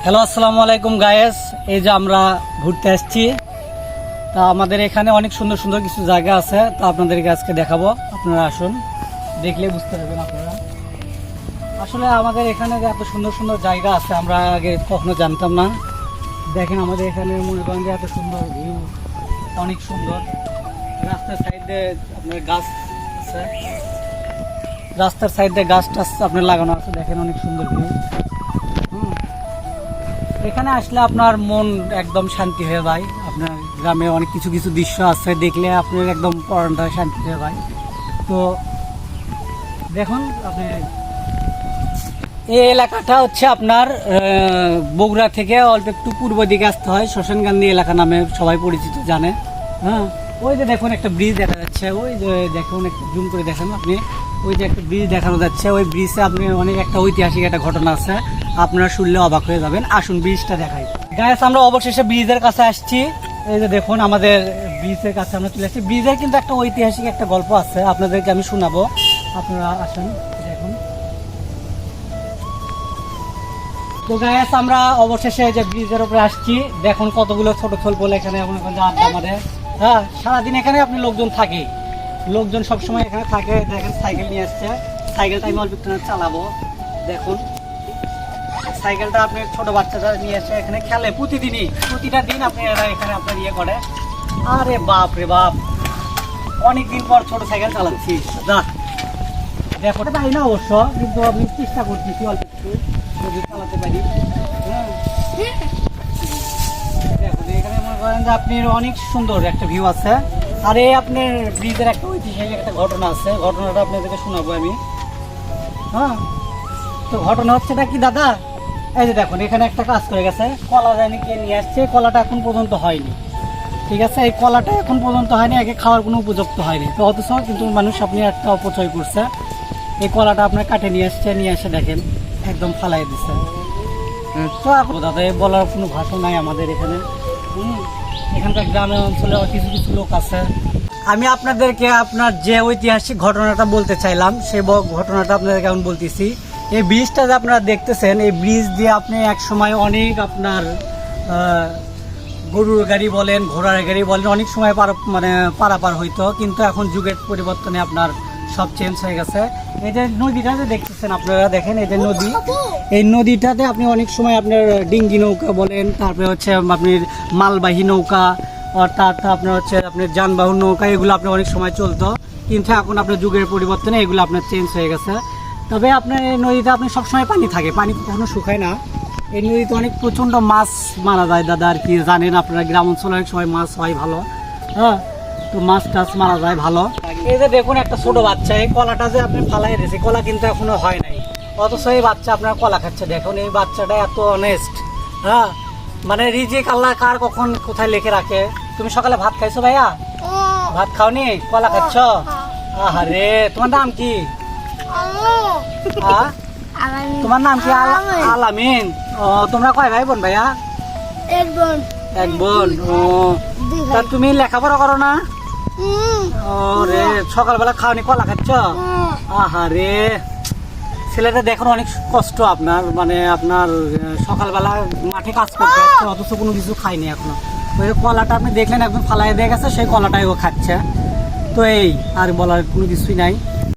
Hello, আসসালামু আলাইকুম guys. এই যে আমরা ঘুরতে আসছি, তা আমাদের এখানে অনেক সুন্দর সুন্দর কিছু জায়গা আছে, তা আপনাদেরকে আজকে দেখাবো। আপনারা আসুন, দেখলে বুঝতে পারবেন আপনারা। আসলে আমাদের এখানে যে এত সুন্দর সুন্দর জায়গা আছে আমরা আগে কখনো জানতাম না। দেখেন আমাদের এখানে মনে করেন যে এত সুন্দর ভিউ, অনেক সুন্দর। রাস্তার সাইডে আপনার গাছ আছে, রাস্তার সাইডে গাছ টাছ আপনার লাগানো আছে, দেখেন অনেক সুন্দর ভিউ। এখানে আসলে আপনার মন একদম শান্তি হয়ে যায়। আপনার গ্রামে অনেক কিছু কিছু দৃশ্য আছে, দেখলে আপনার একদম পরানটা শান্তি হয়ে যায়। তো দেখুন আপনি, এই এলাকাটা হচ্ছে আপনার বগুড়া থেকে অল্প একটু পূর্ব দিকে আসতে হয়, শ্মশানকান্দি এলাকা নামে সবাই পরিচিত জানে। হ্যাঁ, ওই যে দেখুন একটা ব্রিজ দেখা যাচ্ছে, ওই যে দেখুন একটু জুম করে দেখেন আপনি, ওই যে একটা ব্রিজ দেখানো যাচ্ছে। ওই ব্রিজে আপনি অনেক একটা ঐতিহাসিক একটা ঘটনা আছে, আপনারা শুনলে অবাক হয়ে যাবেন। আসুন ব্রিজটা দেখাই। গাইস, আমরা অবশেষে ব্রিজের কাছে আসছি। এই যে দেখুন আমাদের ব্রিজের কাছে আমরা চলে আসছি। ব্রিজের কিন্তু একটা ঐতিহাসিক একটা গল্প আছে, আপনাদেরকে আমি শোনাবো। আপনারা আসুন দেখুন। তো গাইস, আমরা অবশেষে যে ব্রিজের উপরে আসছি, দেখুন কতগুলো ছোট ছোট বলে এখানে আড্ডা মারে। হ্যাঁ, সারাদিন এখানে আপনি লোকজন থাকে, লোকজন সবসময় এখানে থাকে। দেখেন সাইকেল নিয়ে আসছে, সাইকেলটা আমি অল্প একটু চালাবো। দেখুন সাইকেলটা আপনি ছোট বাচ্চারা নিয়ে এসে এখানে খেলে প্রতিদিনই, প্রতিটা দিন আপনি এরা এখানে আপনার ইয়ে করে। আরে বাপ রে বাপ, অনেকদিন পর ছোট সাইকেল চালাচ্ছি। যা দেখো, তাই না অবশ্য, কিন্তু আমি চেষ্টা করতেছি অল্প একটু যদি চালাতে পারি। হ্যাঁ, দেখুন এখানে মনে করেন যে আপনি অনেক সুন্দর একটা ভিউ আছে। আর এই আপনার ব্রিজের একটা ঐতিহাসিক একটা ঘটনা আছে, ঘটনাটা আপনাদেরকে শোনাবো আমি। হ্যাঁ, তো ঘটনা হচ্ছে না কি দাদা, এই যে দেখুন এখানে একটা কাজ করে গেছে, কলা জানি কে নিয়ে আসছে, কলাটা এখন পর্যন্ত হয়নি। ঠিক আছে, এই কলাটা এখন পর্যন্ত হয়নি, আগে খাওয়ার কোনো উপযুক্ত হয়নি। তো অথচ কিন্তু মানুষ আপনি একটা অপচয় করছে। এই কলাটা আপনার কাটে নিয়ে আসছে, নিয়ে এসে দেখেন একদম ফালাই দিচ্ছে। তো দাদা বলার কোনো ভাষা নাই আমাদের এখানে। এখানকার গ্রামের অঞ্চলে কিছু কিছু লোক আছে। আমি আপনাদেরকে আপনার যে ঐতিহাসিক ঘটনাটা বলতে চাইলাম, সেই ঘটনাটা আপনাদেরকে এখন বলতেছি। এই ব্রিজটা যে আপনারা দেখতেছেন, এই ব্রিজ দিয়ে আপনি এক সময় অনেক আপনার গরুর গাড়ি বলেন, ঘোড়ার গাড়ি বলেন, অনেক সময় পারাপার হইতো। কিন্তু এখন যুগের পরিবর্তনে আপনার সব চেঞ্জ হয়ে গেছে। এই যে নদীটা যে দেখতেছেন আপনারা, দেখেন এই যে নদী, এই নদীটাতে আপনি অনেক সময় আপনার ডিঙ্গি নৌকা বলেন, তারপরে হচ্ছে আপনি মালবাহী নৌকা, অর্থাৎ আপনার হচ্ছে আপনার যানবাহন নৌকা, এগুলো আপনার অনেক সময় চলতো। কিন্তু এখন আপনার যুগের পরিবর্তনে এগুলো আপনার চেঞ্জ হয়ে গেছে। তবে আপনার এই নদীতে আপনি সবসময় পানি থাকে, পানি কখনো শুকায় না। এই নদীতে অনেক প্রচণ্ড মাছ মারা যায় দাদা, আর কি জানেন আপনারা, গ্রাম অঞ্চলে অনেক সময় মাছ হয় ভালো। হ্যাঁ, তো মাছ টাছ মারা যায় ভালো। এই যে দেখুন একটা ছোট বাচ্চা, এই কলাটা যে আপনি ফালাই দিয়েছে, কলা কিন্তু এখনো হয় নাই, অথচ এই বাচ্চা আপনার কলা খাচ্ছে। দেখুন এই বাচ্চাটা এত অনেস্ট। হ্যাঁ, মানে রিজিক আল্লাহ কার কখন কোথায় লিখে রাখে। তুমি সকালে ভাত খাইছো ভাইয়া? ভাত খাওনি, কলা খাচ্ছ? আরে তোমার নাম কি? তোমার নাম কি? আলামিন। ও, তোমরা কয় ভাই বোন ভাইয়া? এক বোন। ও, তা তুমি লেখাপড়া করো না? ও রে, সকালবেলা খাওনি, কলা খাচ্ছ? আহারে, ছেলেটা দেখুন অনেক কষ্ট আপনার, মানে আপনার সকালবেলা মাঠে কাজ করতে যাচ্ছে, অথচ কোনো কিছু খায়নি এখনো। ওই কলাটা আপনি দেখলেন একদম ফালাই দিয়ে গেছে, সেই কলাটাই ও খাচ্ছে। তো এই আর বলার কোনো কিছুই নাই।